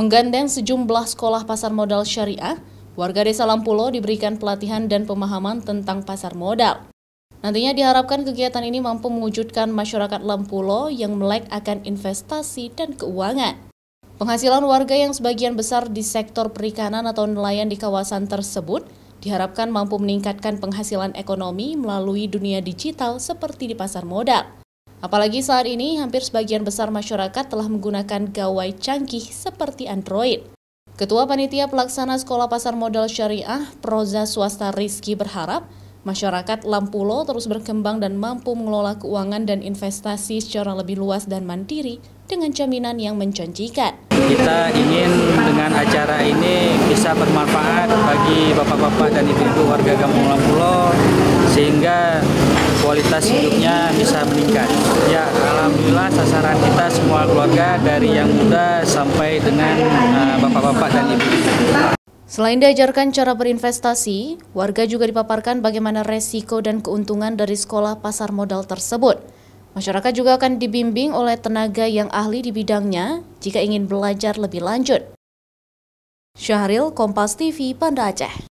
Menggandeng sejumlah sekolah pasar modal syariah, warga Desa Lampulo diberikan pelatihan dan pemahaman tentang pasar modal. Nantinya diharapkan kegiatan ini mampu mewujudkan masyarakat Lampulo yang melek akan investasi dan keuangan. Penghasilan warga yang sebagian besar di sektor perikanan atau nelayan di kawasan tersebut diharapkan mampu meningkatkan penghasilan ekonomi melalui dunia digital seperti di pasar modal. Apalagi saat ini hampir sebagian besar masyarakat telah menggunakan gawai canggih seperti Android. Ketua Panitia Pelaksana Sekolah Pasar Modal Syariah, Proza Swasta Rizky berharap masyarakat Lampulo terus berkembang dan mampu mengelola keuangan dan investasi secara lebih luas dan mandiri dengan jaminan yang menjanjikan. Kita ingin dengan acara ini bisa bermanfaat bagi bapak-bapak dan ibu-ibu warga Kampung Lampulo sehingga kualitas hidupnya bisa meningkat. Ya, alhamdulillah sasaran kita semua keluarga dari yang muda sampai dengan bapak-bapak dan ibu-ibu. Selain diajarkan cara berinvestasi, warga juga dipaparkan bagaimana resiko dan keuntungan dari sekolah pasar modal tersebut. Masyarakat juga akan dibimbing oleh tenaga yang ahli di bidangnya jika ingin belajar lebih lanjut. Syahril, Kompas TV, Banda Aceh.